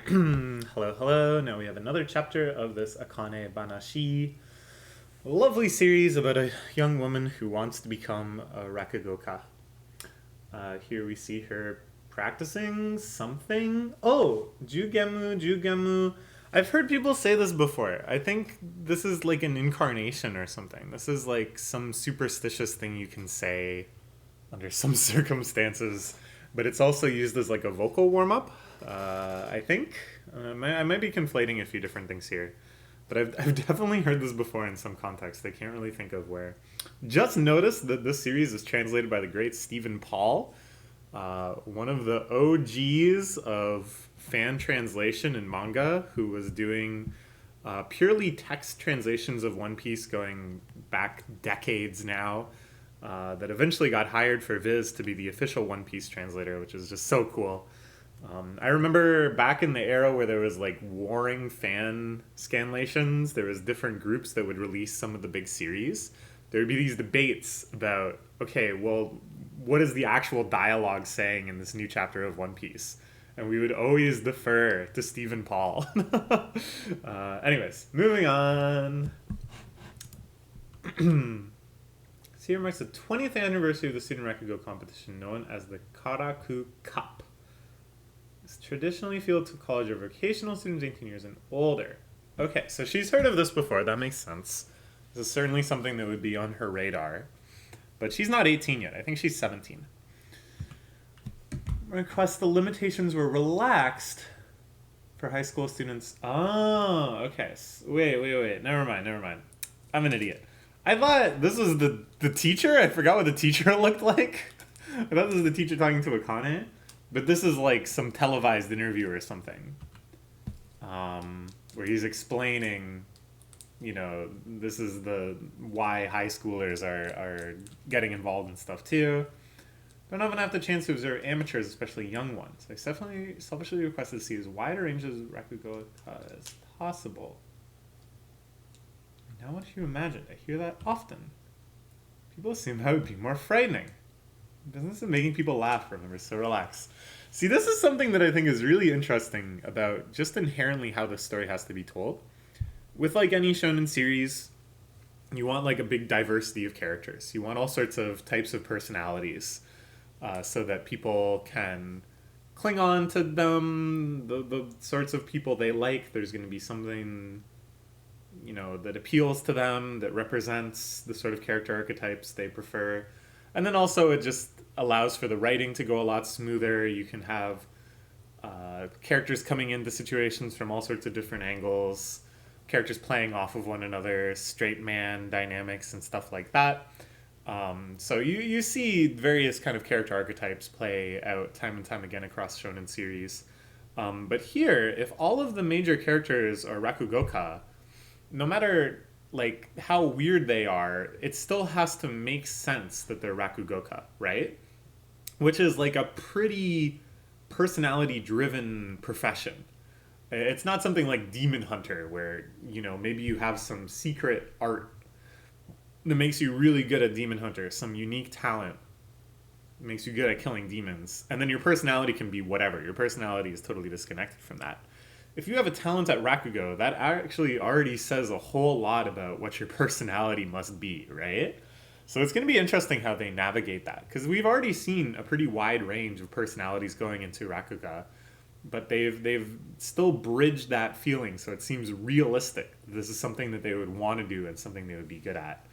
Hello, hello. Now we have another chapter of this Akane-Banashi. A lovely series about a young woman who wants to become a rakugoka. Here we see her practicing something. Oh, Jugemu, Jugemu. I've heard people say this before. I think this is like an incarnation or something. This is like some superstitious thing you can say under some circumstances, but it's also used as like a vocal warm up. I think I might be conflating a few different things here, but I've definitely heard this before in some context. I can't really think of where. Just noticed that this series is translated by the great Stephen Paul, one of the OGs of fan translation in manga, who was doing purely text translations of One Piece going back decades now. That eventually got hired for Viz to be the official One Piece translator, which is just so cool. I remember back in the era where there was like warring fan scanlations, there was different groups that would release some of the big series. There would be these debates about, okay, well, what is the actual dialogue saying in this new chapter of One Piece? And we would always defer to Stephen Paul. Anyways, moving on. This year marks the 20th anniversary of the student rakugo competition known as the Karaku Cup. It's traditionally fielded to college or vocational students 18 years and older. Okay, so she's heard of this before. That makes sense. This is certainly something that would be on her radar. But she's not 18 yet. I think she's 17. Request the limitations were relaxed for high school students. Oh, okay. Wait. Never mind. I'm an idiot. I thought this was the teacher. I forgot what the teacher looked like. I thought this was the teacher talking to Akane. But this is like some televised interview or something. Where he's explaining, this is why high schoolers are getting involved in stuff too. Don't often have the chance to observe amateurs, especially young ones. I selfishly requested to see as wide a range of rakugo as possible. Now what do you imagine? I hear that often. People assume that would be more frightening. Business of making people laugh, remember, so relax. See, this is something that I think is really interesting about just inherently how the story has to be told. With like any shonen series, you want like a big diversity of characters. You want all sorts of types of personalities so that people can cling on to them, the sorts of people they like. There's going to be something, that appeals to them, that represents the sort of character archetypes they prefer. And then also it just allows for the writing to go a lot smoother. You can have characters coming into situations from all sorts of different angles, characters playing off of one another, straight man dynamics and stuff like that. So you see various kind of character archetypes play out time and time again across shonen series. But here, if all of the major characters are rakugoka, no matter like how weird they are, it still has to make sense that they're rakugoka, right? Which is like a pretty personality driven profession. It's not something like Demon Hunter where, maybe you have some secret art that makes you really good at Demon Hunter, some unique talent that makes you good at killing demons, and then your personality can be whatever. Your personality is totally disconnected from that. If you have a talent at Rakugo, that actually already says a whole lot about what your personality must be, right? So it's going to be interesting how they navigate that, because we've already seen a pretty wide range of personalities going into Rakuga, but they've still bridged that feeling, so it seems realistic. This is something that they would want to do and something they would be good at.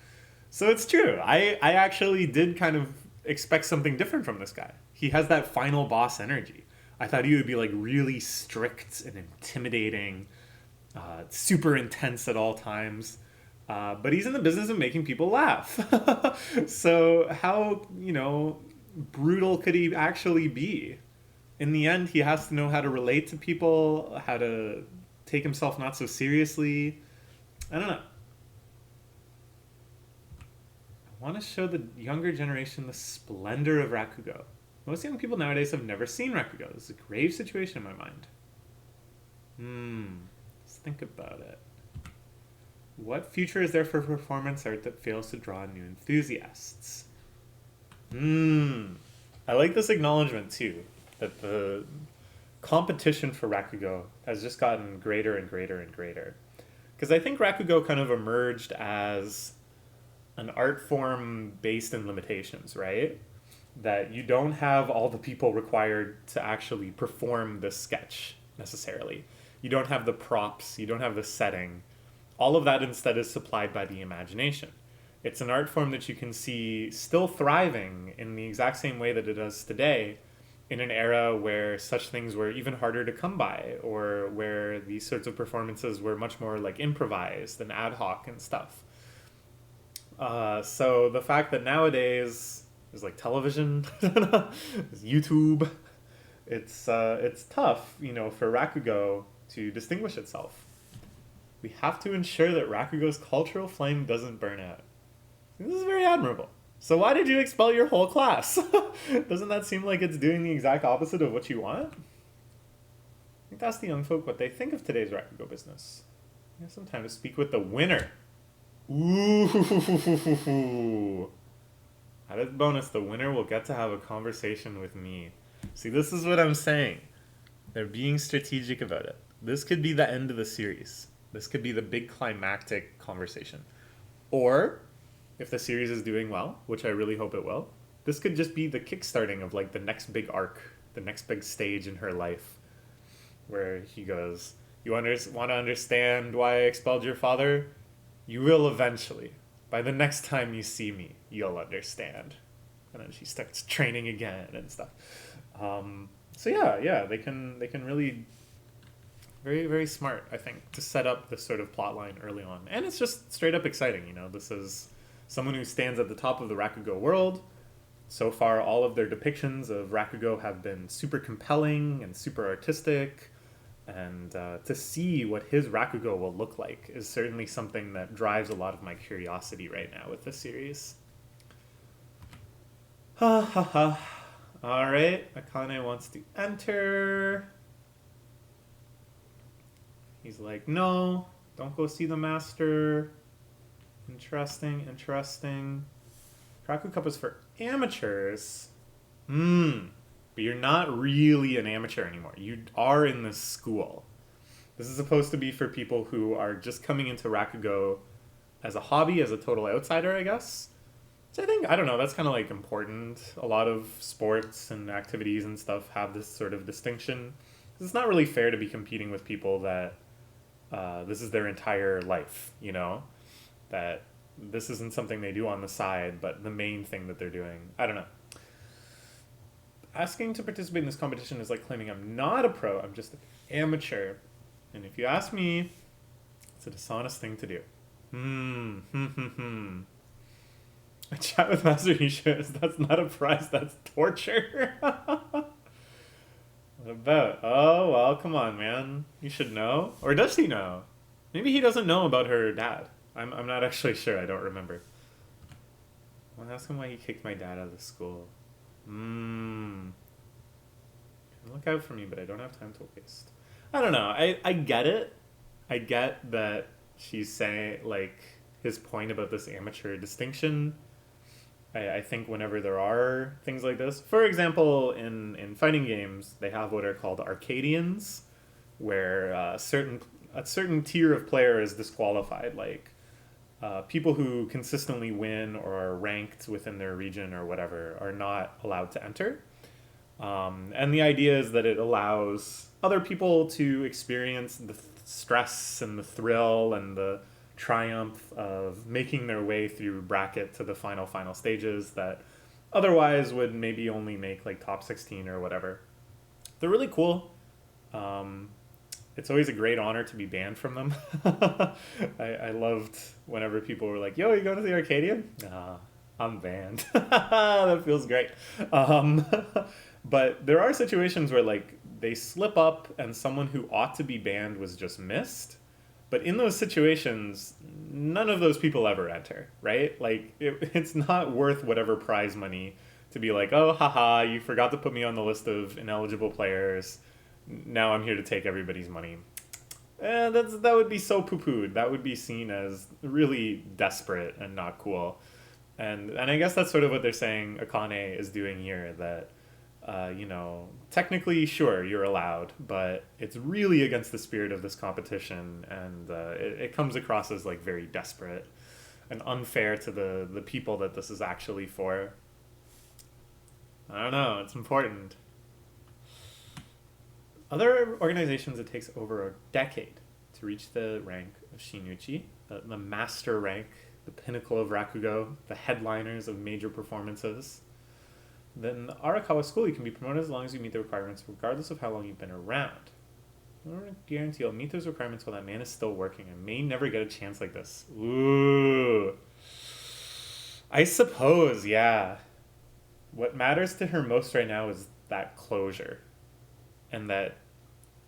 So it's true. I actually did kind of expect something different from this guy. He has that final boss energy. I thought he would be like really strict and intimidating, super intense at all times. But he's in the business of making people laugh. So how, brutal could he actually be? In the end, he has to know how to relate to people, how to take himself not so seriously. I don't know. I want to show the younger generation the splendor of Rakugo. Most young people nowadays have never seen Rakugo. This is a grave situation in my mind. Let's think about it. What future is there for performance art that fails to draw new enthusiasts? I like this acknowledgement too, that the competition for Rakugo has just gotten greater and greater and greater. Because I think Rakugo kind of emerged as an art form based in limitations, right? That you don't have all the people required to actually perform the sketch necessarily. You don't have the props, you don't have the setting. All of that instead is supplied by the imagination. It's an art form that you can see still thriving in the exact same way that it does today, in an era where such things were even harder to come by, or where these sorts of performances were much more like improvised and ad hoc and stuff. So the fact that nowadays there's like television, there's YouTube, it's tough, for Rakugo to distinguish itself. We have to ensure that Rakugo's cultural flame doesn't burn out. This is very admirable. So why did you expel your whole class? Doesn't that seem like it's doing the exact opposite of what you want? I think ask the young folk what they think of today's Rakugo business. We have some time to speak with the winner. Ooh. Added bonus, the winner will get to have a conversation with me. See, this is what I'm saying. They're being strategic about it. This could be the end of the series. This could be the big climactic conversation. Or, if the series is doing well, which I really hope it will, this could just be the kickstarting of like the next big arc, the next big stage in her life, where he goes, you want to understand why I expelled your father? You will eventually. By the next time you see me, you'll understand. And then she starts training again and stuff. So yeah, they can really, very, very smart, I think, to set up this sort of plot line early on. And it's just straight up exciting, This is someone who stands at the top of the Rakugo world. So far, all of their depictions of Rakugo have been super compelling and super artistic. And to see what his Rakugo will look like is certainly something that drives a lot of my curiosity right now with this series. Ha ha ha. Alright, Akane wants to enter. He's like, no, don't go see the master. Interesting. Raku Cup is for amateurs. But you're not really an amateur anymore. You are in this school. This is supposed to be for people who are just coming into Rakugo as a hobby, as a total outsider, I guess. So I think, I don't know, that's kind of like important. A lot of sports and activities and stuff have this sort of distinction. It's not really fair to be competing with people that this is their entire life, That this isn't something they do on the side, but the main thing that they're doing. I don't know. Asking to participate in this competition is like claiming I'm not a pro, I'm just an amateur. And if you ask me, it's a dishonest thing to do. I chat with Master Isha. That's not a prize, that's torture. What about? Oh, well, come on, man. You should know. Or does he know? Maybe he doesn't know about her dad. I'm not actually sure. I don't remember. I'll ask him why he kicked my dad out of the school. Look out for me, but I don't have time to waste. I don't know. I get it. I get that she's saying, like, his point about this amateur distinction. I think whenever there are things like this, for example, in fighting games, they have what are called Arcadians, where a certain tier of player is disqualified, like people who consistently win or are ranked within their region or whatever are not allowed to enter. And the idea is that it allows other people to experience the stress and the thrill and the triumph of making their way through bracket to the final stages that otherwise would maybe only make like top 16 or whatever. They're really cool. It's always a great honor to be banned from them. I loved whenever people were like, yo, you going to the Arcadian? Nah, I'm banned. That feels great. But there are situations where like they slip up and someone who ought to be banned was just missed. But in those situations, none of those people ever enter, right? Like, it's not worth whatever prize money to be like, oh, haha, you forgot to put me on the list of ineligible players. Now I'm here to take everybody's money. That would be so poo-pooed. That would be seen as really desperate and not cool. And I guess that's sort of what they're saying Akane is doing here, that Technically, sure, you're allowed, but it's really against the spirit of this competition, and it comes across as like very desperate and unfair to the people that this is actually for. I don't know, it's important. Other organizations, it takes over a decade to reach the rank of Shinuchi, the master rank, the pinnacle of Rakugo, the headliners of major performances. Then the Arakawa school, you can be promoted as long as you meet the requirements, regardless of how long you've been around. I don't guarantee I'll meet those requirements while that man is still working. I may never get a chance like this. Ooh. I suppose, yeah. What matters to her most right now is that closure. And that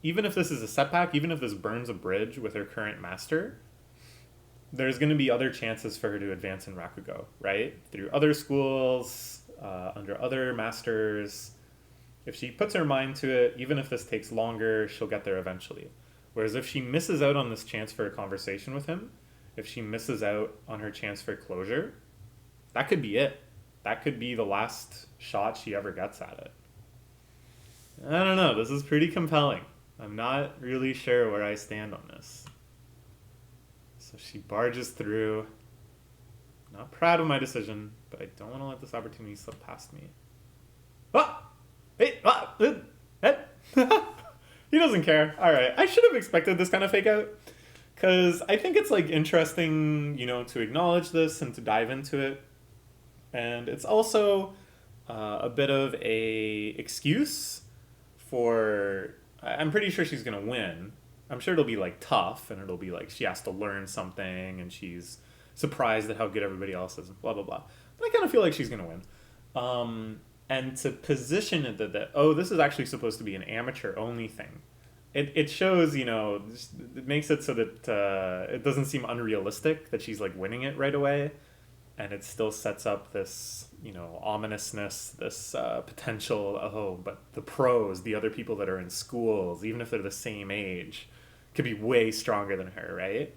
even if this is a setback, even if this burns a bridge with her current master, there's going to be other chances for her to advance in Rakugo, right? Through other schools, under other masters. If she puts her mind to it, even if this takes longer, she'll get there eventually. Whereas if she misses out on this chance for a conversation with him, if she misses out on her chance for closure, that could be it. That could be the last shot she ever gets at it. I don't know, this is pretty compelling. I'm not really sure where I stand on this. So she barges through. Not proud of my decision, but I don't want to let this opportunity slip past me. Ah! Hey! Ah! He doesn't care. Alright, I should have expected this kind of fake out. Because I think it's like interesting, to acknowledge this and to dive into it. And it's also a bit of a excuse for... I'm pretty sure she's going to win. I'm sure it'll be like tough, and it'll be like she has to learn something, and she's surprised at how good everybody else is, blah, blah, blah. But I kind of feel like she's going to win. And to position it that, this is actually supposed to be an amateur-only thing. It shows, it makes it so that it doesn't seem unrealistic that she's like winning it right away. And it still sets up this, ominousness, this potential, but the pros, the other people that are in schools, even if they're the same age, could be way stronger than her, right?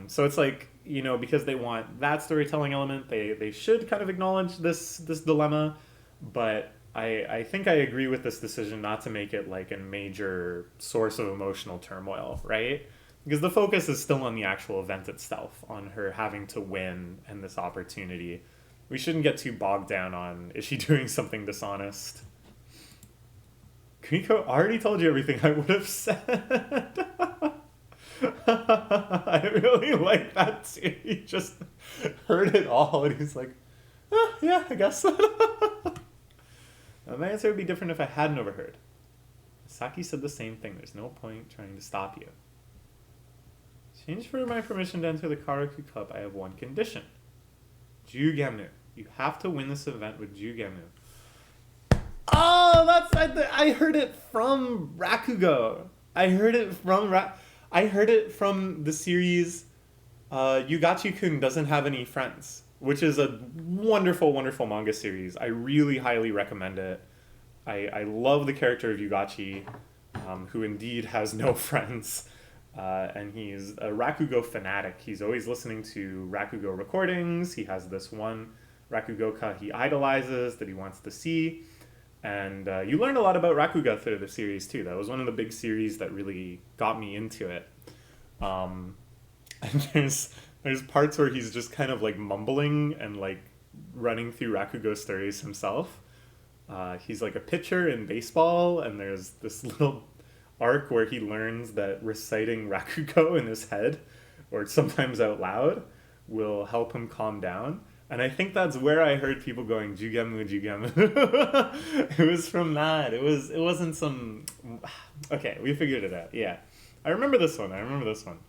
So it's like, because they want that storytelling element, they should kind of acknowledge this dilemma, but I think I agree with this decision not to make it like a major source of emotional turmoil, right? Because the focus is still on the actual event itself, on her having to win and this opportunity. We shouldn't get too bogged down on, is she doing something dishonest? Kumiko already told you everything I would have said. I really like that too. He just heard it all and he's like, yeah, I guess. My answer would be different if I hadn't overheard. Saki said the same thing. There's no point trying to stop you. Change for my permission to enter the Karaku Club, I have one condition. Jugemu. You have to win this event with Jugemu. Oh, I heard it from Rakugo. I heard it from the series Yugachi-kun Doesn't Have Any Friends, which is a wonderful, wonderful manga series. I really highly recommend it. I love the character of Yugachi, who indeed has no friends. And he's a Rakugo fanatic. He's always listening to Rakugo recordings. He has this one Rakugoka he idolizes that he wants to see. And you learn a lot about Rakugo through the series, too. That was one of the big series that really got me into it. And there's parts where he's just kind of like mumbling and like running through Rakugo stories himself. He's like a pitcher in baseball, and there's this little arc where he learns that reciting Rakugo in his head, or sometimes out loud, will help him calm down. And I think that's where I heard people going, Jugemu, Jugemu. It was from that. It wasn't some... Okay, we figured it out. Yeah. I remember this one.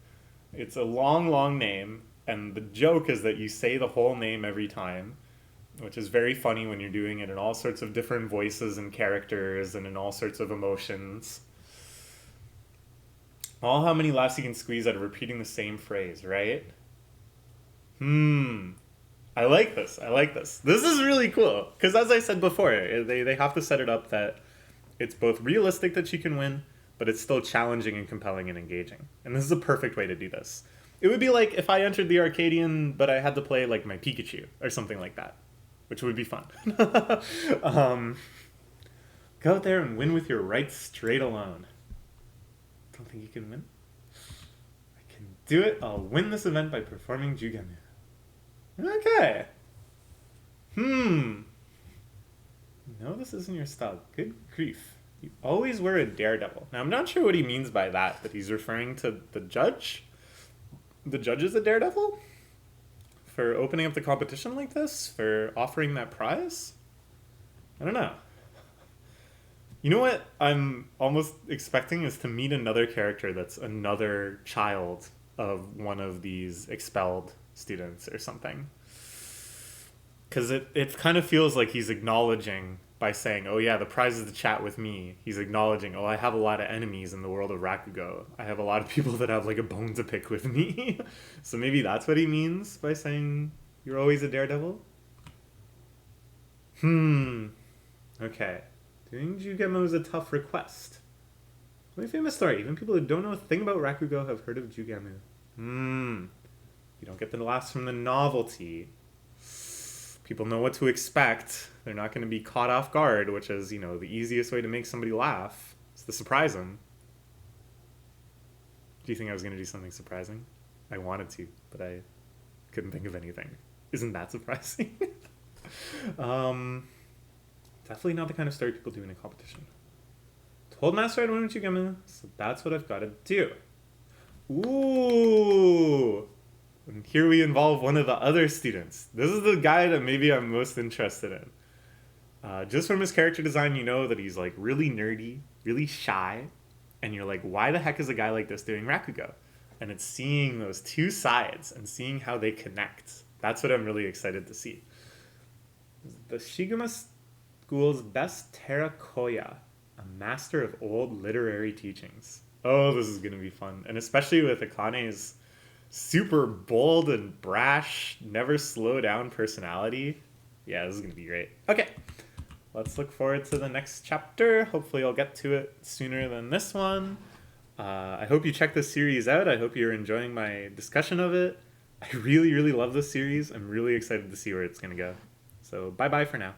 It's a long, long name, and the joke is that you say the whole name every time, which is very funny when you're doing it in all sorts of different voices and characters and in all sorts of emotions. All how many laughs you can squeeze out of repeating the same phrase, right? I like this. This is really cool. Because as I said before, they have to set it up that it's both realistic that she can win, but it's still challenging and compelling and engaging. And this is a perfect way to do this. It would be like if I entered the Arcadian, but I had to play like my Pikachu or something like that, which would be fun. Go out there and win with your right straight alone. Don't think you can win? I can do it. I'll win this event by performing Jugemu. Okay. No, this isn't your style. Good grief. You always wear a daredevil. Now, I'm not sure what he means by that, but he's referring to the judge? The judge is a daredevil? For opening up the competition like this? For offering that prize? I don't know. You know what I'm almost expecting is to meet another character that's another child of one of these expelled students or something. Because it kind of feels like he's acknowledging by saying, oh yeah, the prize is to chat with me. He's acknowledging, oh, I have a lot of enemies in the world of Rakugo. I have a lot of people that have like a bone to pick with me. So maybe that's what he means by saying you're always a daredevil? Okay. Doing Jugemu is a tough request. Only famous story. Even people who don't know a thing about Rakugo have heard of Jugemu. You don't get the laughs from the novelty. People know what to expect. They're not going to be caught off guard, which is, you know, the easiest way to make somebody laugh is to surprise them. Do you think I was going to do something surprising? I wanted to, but I couldn't think of anything. Isn't that surprising? Definitely not the kind of story people do in a competition. Told Master I'd win with Jugemu, so that's what I've got to do. Ooh! And here we involve one of the other students. This is the guy that maybe I'm most interested in. Just from his character design, you know that he's like really nerdy, really shy, and you're like, why the heck is a guy like this doing Rakugo? And it's seeing those two sides and seeing how they connect. That's what I'm really excited to see. The Shiguma School's best Terakoya, a master of old literary teachings. Oh, this is going to be fun. And especially with Akane's super bold and brash, never slow down personality. Yeah, this is going to be great. Okay, let's look forward to the next chapter. Hopefully I'll get to it sooner than this one. I hope you check this series out. I hope you're enjoying my discussion of it. I really, really love this series. I'm really excited to see where it's going to go. So bye-bye for now.